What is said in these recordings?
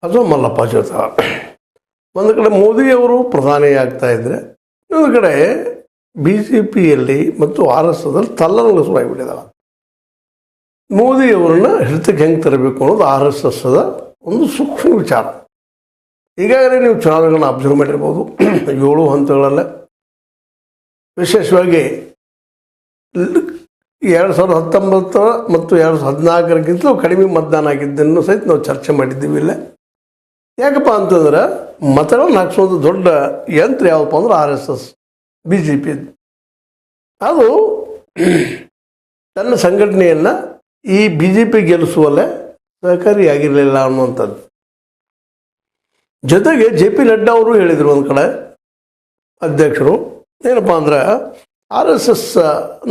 ಅಥವಾ ಮಲ್ಲಪ್ಪ ಜೋತಾಳ. ಒಂದು ಕಡೆ ಮೋದಿಯವರು ಪ್ರಧಾನಿ ಆಗ್ತಾ ಇದ್ದರೆ, ಇನ್ನೊಂದು ಕಡೆ ಬಿ ಜೆ ಪಿಯಲ್ಲಿ ಮತ್ತು ಆರ್ ಎಸ್ ಎಸ್ದಲ್ಲಿ ತಲ್ಲಣಗಳು ಶುರುವಾಗಿಬಿಟ್ಟಿದ್ದಾವೆ. ಮೋದಿಯವರನ್ನ ಹಿಡಿತಕ್ಕೆ ಹೆಂಗೆ ತರಬೇಕು ಅನ್ನೋದು ಆರ್ ಎಸ್ ಎಸ್ದ ಒಂದು ಸೂಕ್ಷ್ಮ ವಿಚಾರ. ಈಗಾಗಲೇ ನೀವು ಚುನಾವಣೆಗಳನ್ನ ಅಬ್ಸರ್ವ್ ಮಾಡಿರ್ಬೋದು. 7 ಹಂತಗಳಲ್ಲೇ ವಿಶೇಷವಾಗಿ 2019 ಮತ್ತು 2014 ಕಡಿಮೆ ಮತದಾನ ಆಗಿದ್ದನ್ನು ಸಹಿತ ನಾವು ಚರ್ಚೆ ಮಾಡಿದ್ದೀವಿ. ಇಲ್ಲ ಯಾಕಪ್ಪ ಅಂತಂದ್ರೆ ಮತಗಳನ್ನು ಹಾಕ್ಸೋದು ದೊಡ್ಡ ಯಂತ್ರ ಯಾವುದಪ್ಪ ಅಂದ್ರೆ R S S, B J P. ಅದು ತನ್ನ ಸಂಘಟನೆಯನ್ನು ಈ ಬಿ ಜೆ ಪಿ ಗೆಲ್ಲಿಸುವಲ್ಲೇ ಸಹಕಾರಿಯಾಗಿರಲಿಲ್ಲ ಅನ್ನುವಂಥದ್ದು. ಜೊತೆಗೆ ಜೆ ಪಿ ನಡ್ಡಾ ಅವರು ಹೇಳಿದರು ಒಂದು ಕಡೆ, ಅಧ್ಯಕ್ಷರು, ಏನಪ್ಪ ಅಂದ್ರೆ ಆರ್ ಎಸ್ ಎಸ್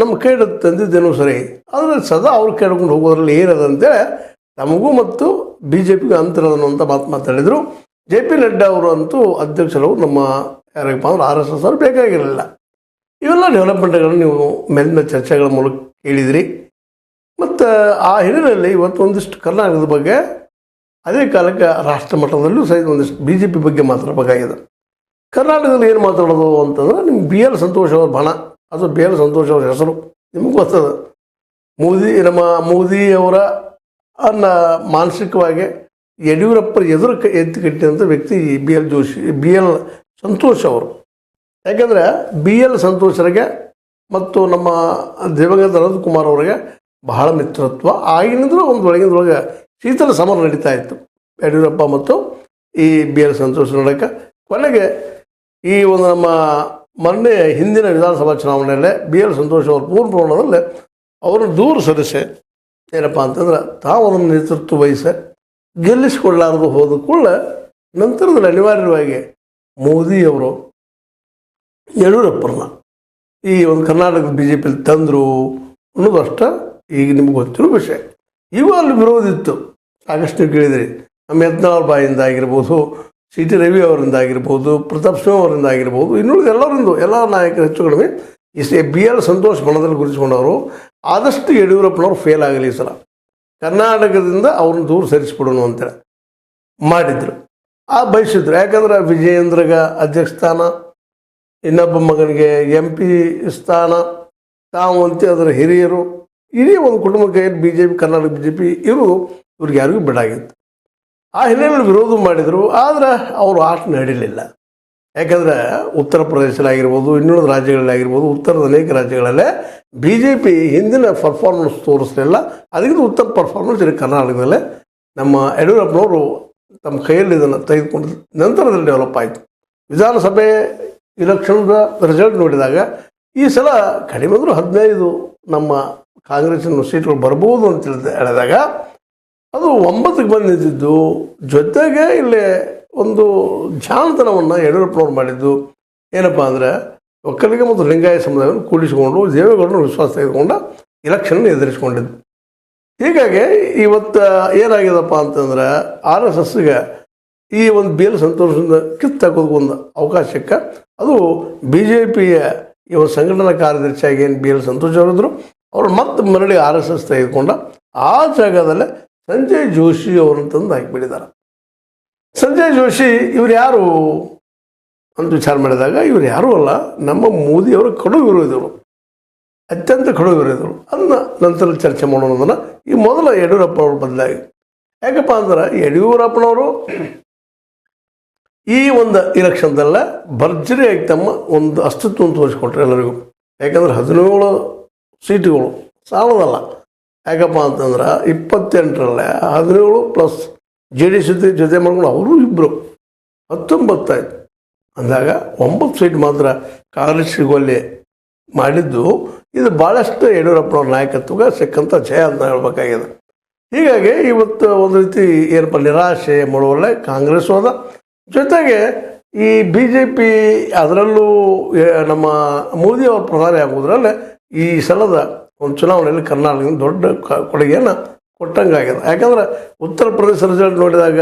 ನಮ್ಮ ಕೈ ತಂದಿದ್ದೇನೋ ಸರಿ, ಆದರೆ ಸದಾ ಅವ್ರು ಕೇಳ್ಕೊಂಡು ಹೋಗೋದ್ರಲ್ಲಿ ಏನದಂತೇಳಿ ನಮಗೂ ಮತ್ತು ಬಿ ಜೆ ಪಿಗೂ ಅಂತರದನ್ನು ಅಂತ ಮಾತಾಡಿದರು. ಜೆ ಪಿ ನಡ್ಡಾ ಅವರು ಅಂತೂ ಅಧ್ಯಕ್ಷರು ನಮ್ಮ ಯಾರಿಗಪ್ಪ ಅಂದ್ರೆ ಆರ್ ಎಸ್ ಎಸ್ ಅವ್ರು ಬೇಕಾಗಿರಲಿಲ್ಲ. ಇವೆಲ್ಲ ಡೆವಲಪ್ಮೆಂಟ್ಗಳನ್ನು ನೀವು ಮೇಲಿನ ಚರ್ಚೆಗಳ ಮೂಲಕ ಕೇಳಿದಿರಿ. ಮತ್ತು ಆ ಹಿನ್ನೆಲೆಯಲ್ಲಿ ಇವತ್ತು ಒಂದಿಷ್ಟು ಕರ್ನಾಟಕದ ಬಗ್ಗೆ, ಅದೇ ಕಾಲಕ್ಕೆ ರಾಷ್ಟ್ರ ಮಟ್ಟದಲ್ಲೂ ಸಹಿತ ಒಂದಿಷ್ಟು ಬಿ ಜೆ ಪಿ ಬಗ್ಗೆ ಮಾತಾಡಬೇಕಾಗಿದೆ. ಕರ್ನಾಟಕದಲ್ಲಿ ಏನು ಮಾತಾಡೋದು ಅಂತಂದ್ರೆ, ನಿಮ್ಗೆ ಬಿ ಎಲ್ ಸಂತೋಷ್ ಅವ್ರ ಬಣ, ಅದು ಬಿ ಎಲ್ ಸಂತೋಷ್ ಅವ್ರ ಹೆಸರು ನಿಮಗೆ ಗೊತ್ತದ. ನಮ್ಮ ಮೋದಿಯವರ ಮಾನಸಿಕವಾಗಿ ಯಡಿಯೂರಪ್ಪರ ಎದುರು ಎತ್ತಿಕಟ್ಟಿದಂಥ ವ್ಯಕ್ತಿ ಬಿ ಎಲ್ ಸಂತೋಷ್ ಅವರು. ಯಾಕೆಂದರೆ ಬಿ ಎಲ್ ಸಂತೋಷರಿಗೆ ಮತ್ತು ನಮ್ಮ ದಿವಂಗತ ಅನಂತ್ ಕುಮಾರ್ ಅವರಿಗೆ ಬಹಳ ಮಿತ್ರತ್ವ ಆಗಿನಿಂದಲೂ ಒಂದು ಒಳಗಿನೊಳಗೆ ಶೀತಲ ಸಮರ ನಡೀತಾ ಇತ್ತು ಯಡಿಯೂರಪ್ಪ ಮತ್ತು ಈ ಬಿ ಎಲ್ ಸಂತೋಷ್ ನೋಡೋಕ್ಕೆ. ಕೊನೆಗೆ ಈ ಒಂದು ನಮ್ಮ ಮೊನ್ನೆ ಹಿಂದಿನ ವಿಧಾನಸಭಾ ಚುನಾವಣೆಯಲ್ಲೇ ಬಿ ಎಲ್ ಸಂತೋಷ್ ಅವರು ಪೂರ್ಣ ಪ್ರಮಾಣದಲ್ಲಿ ಅವರು ದೂರ ಸದಸ್ಯೆ ಏನಪ್ಪ ಅಂತಂದ್ರೆ ತಾವು ಅದನ್ನು ನೇತೃತ್ವ ವಹಿಸಿ ಗೆಲ್ಲಿಸಿಕೊಳ್ಳಾರದು ಹೋದ ಕೂಡ ನಂತರದಲ್ಲಿ ಅನಿವಾರ್ಯವಾಗಿ ಮೋದಿಯವರು ಯಡಿಯೂರಪ್ಪರನ್ನ ಈ ಒಂದು ಕರ್ನಾಟಕದ ಬಿ ಜೆ ಪಿಲಿ ತಂದರು ಅನ್ನೋದು ಅಷ್ಟ ಈಗ ನಿಮ್ಗೆ ಗೊತ್ತಿರೋ ವಿಷಯ. ಇವು ಅಲ್ಲಿ ವಿರೋಧ ಇತ್ತು. ಸಾಕಷ್ಟು ನೀವು ಕೇಳಿದಿರಿ. ನಮ್ಮ ಯತ್ನಾಳ್ ಬಾಯಿಂದ ಆಗಿರ್ಬೋದು, ಸಿ ಟಿ ರವಿ ಅವರಿಂದ ಆಗಿರ್ಬೋದು, ಪ್ರತಾಪ್ ಸಿಂಹ ಅವರಿಂದ ಆಗಿರ್ಬೋದು, ಇನ್ನುಳಿದ ಎಲ್ಲರಿಂದ ಎಲ್ಲ ನಾಯಕರು ಹೆಚ್ಚು ಕಡಿಮೆ ಈ ಬಿ ಎಲ್ ಸಂತೋಷ್ ಬಣದಲ್ಲಿ ಗುರುತಿಸಿಕೊಂಡವರು ಆದಷ್ಟು ಯಡಿಯೂರಪ್ಪನವ್ರು ಫೇಲ್ ಆಗಲಿ ಈ ಸಲ, ಕರ್ನಾಟಕದಿಂದ ಅವ್ರನ್ನ ದೂರ ಸರಿಸಿಬಿಡೋಣ ಅಂತೇಳಿ ಮಾಡಿದ್ರು. ಬಯಸಿದ್ರು. ಯಾಕಂದ್ರೆ ವಿಜಯೇಂದ್ರಗ ಅಧ್ಯಕ್ಷ ಸ್ಥಾನ, ಇನ್ನೊಬ್ಬ ಮಗನಿಗೆ MP ಸ್ಥಾನ, ತಾವು ಅಂತ ಅದರ ಹಿರಿಯರು, ಇಡೀ ಒಂದು ಕುಟುಂಬಕ್ಕೆ B J P, Karnataka B J P ಇವರು ಇವ್ರಿಗೆ ಯಾರಿಗೂ ಬಿಡಾಗಿತ್ತು. ಆ ಹಿನ್ನೆಲೆಯಲ್ಲಿ ವಿರೋಧ ಮಾಡಿದರು. ಆದರೆ ಅವರು ಆಟ ನಡೀಲಿಲ್ಲ. ಯಾಕಂದರೆ ಉತ್ತರ ಪ್ರದೇಶದಲ್ಲಾಗಿರ್ಬೋದು, ಇನ್ನುಳಿದ ರಾಜ್ಯಗಳಲ್ಲಾಗಿರ್ಬೋದು, ಉತ್ತರದ ಅನೇಕ ರಾಜ್ಯಗಳಲ್ಲೇ ಬಿ ಜೆ ಪಿ ಹಿಂದಿನ ಪರ್ಫಾರ್ಮೆನ್ಸ್ ತೋರಿಸಲಿಲ್ಲ. ಅದಕ್ಕಿಂತ ಉತ್ತಮ ಪರ್ಫಾರ್ಮೆನ್ಸ್ ಇಲ್ಲಿ ಕರ್ನಾಟಕದಲ್ಲೇ ನಮ್ಮ ಯಡಿಯೂರಪ್ಪನವರು ತಮ್ಮ ಕೈಯಲ್ಲಿ ಇದನ್ನು ತೆಗೆದುಕೊಂಡು ನಂತರದಲ್ಲಿ ಡೆವಲಪ್ ಆಯಿತು. ವಿಧಾನಸಭೆ ಇಲೆಕ್ಷನ್ದ ರಿಸಲ್ಟ್ ನೋಡಿದಾಗ ಈ ಸಲ ಕಡಿಮೆ ಅಂದರೂ 15 ನಮ್ಮ ಕಾಂಗ್ರೆಸ್ಸಿನ ಸೀಟ್ಗಳು ಬರ್ಬೋದು ಅಂತ ಹೇಳಿದಾಗ ಅದು 9ಕ್ಕೆ ಬಂದು ನಿಂತಿದ್ದು. ಜೊತೆಗೆ ಇಲ್ಲಿ ಒಂದು ಜಾಣತನವನ್ನು ಯಡಿಯೂರಪ್ಪನವ್ರು ಮಾಡಿದ್ದು ಏನಪ್ಪ ಅಂದರೆ, ಒಕ್ಕಲಿಗ ಮತ್ತು ಲಿಂಗಾಯತ ಸಮುದಾಯವನ್ನು ಕೂಡಿಸಿಕೊಂಡು ದೇವೇಗೌಡರನ್ನು ವಿಶ್ವಾಸ ತೆಗೆದುಕೊಂಡು ಇಲೆಕ್ಷನ್ ಎದುರಿಸ್ಕೊಂಡಿದ್ದು. ಹೀಗಾಗಿ ಇವತ್ತು ಏನಾಗಿದೆಪ್ಪ ಅಂತಂದ್ರೆ, ಆರ್ ಎಸ್ ಎಸ್ಗೆ ಈ ಒಂದು ಬಿ ಎಲ್ ಸಂತೋಷದಿಂದ ಕಿತ್ತಾಕೋದಕ್ಕೆ ಒಂದು ಅವಕಾಶಕ್ಕೆ ಅದು ಬಿ ಜೆ ಪಿಯ ಈ ಒಂದು ಸಂಘಟನಾ ಕಾರ್ಯದರ್ಶಿಯಾಗಿ ಏನು ಬಿ ಎಲ್ ಸಂತೋಷ್ ಅವರಿದ್ದರು, ಅವರು ಮತ್ತೆ ಮರಳಿ ಆರ್ ಎಸ್ ಎಸ್ ತೆಗೆದುಕೊಂಡ ಆ ಜಾಗದಲ್ಲೇ ಸಂಜಯ್ ಜೋಶಿ ಅವರಂತಂದು ಹಾಕಿಬಿಟ್ಟಿದ್ದಾರೆ. ಸಂಜಯ್ ಜೋಶಿ ಇವ್ರು ಯಾರು ಅಂತ ವಿಚಾರ ಮಾಡಿದಾಗ, ಇವ್ರು ಯಾರೂ ಅಲ್ಲ, ನಮ್ಮ ಮೋದಿಯವರ ಕಡು ವಿರೋಧಿಗಳು, ಅತ್ಯಂತ ಕಡು ವಿರೋಧಿಗಳು. ಅದನ್ನು ನಂತರ ಚರ್ಚೆ ಮಾಡೋದನ್ನು ಈ ಮೊದಲ ಯಡಿಯೂರಪ್ಪ ಅವ್ರ ಬದಲಾಗಿ. ಯಾಕಪ್ಪ ಅಂದ್ರೆ ಯಡಿಯೂರಪ್ಪನವರು ಈ ಒಂದು ಇಲೆಕ್ಷನ್ದಲ್ಲ ಭರ್ಜರಿಯಾಗಿ ತಮ್ಮ ಒಂದು ಅಸ್ತಿತ್ವವನ್ನು ತೋರಿಸ್ಕೊಟ್ರು ಎಲ್ಲರಿಗೂ. ಯಾಕಂದ್ರೆ 17 ಸೀಟುಗಳು ಸಾಲದಲ್ಲ. ಯಾಕಪ್ಪ ಅಂತಂದ್ರೆ 28ರಲ್ಲೇ 17 ಪ್ಲಸ್ JDS ಜೊತೆ ಮಾಡ್ಕೊಂಡು ಅವರು ಇಬ್ಬರು 19 ಆಯ್ತು ಅಂದಾಗ 9 ಸೀಟ್ ಮಾತ್ರ ಕಾಂಗ್ರೆಸ್ ಸಿಗುವಲ್ಲಿ ಮಾಡಿದ್ದು. ಇದು ಭಾಳಷ್ಟು ಯಡಿಯೂರಪ್ಪನವ್ರ ನಾಯಕತ್ವಕ್ಕೆ ಸಿಕ್ಕಂಥ ಜಯ ಅಂತ ಹೇಳ್ಬೇಕಾಗಿದೆ. ಹೀಗಾಗಿ ಇವತ್ತು ಒಂದು ರೀತಿ ಏನಪ್ಪ ನಿರಾಶೆ ಮಾಡುವಲ್ಲೇ ಕಾಂಗ್ರೆಸ್ ಹೋದ. ಜೊತೆಗೆ ಈ ಬಿ ಜೆ ಪಿ ಅದರಲ್ಲೂ ನಮ್ಮ ಮೋದಿಯವರು ಪ್ರಧಾನಿ ಆಗುವುದರಲ್ಲೇ ಈ ಸಲದ ಒಂದು ಚುನಾವಣೆಯಲ್ಲಿ ಕರ್ನಾಟಕದಿಂದ ದೊಡ್ಡ ಕೊಡುಗೆಯನ್ನು ಕೊಟ್ಟಂಗಾಗಿದೆ. ಯಾಕಂದ್ರೆ ಉತ್ತರ ಪ್ರದೇಶ ರಿಸಲ್ಟ್ ನೋಡಿದಾಗ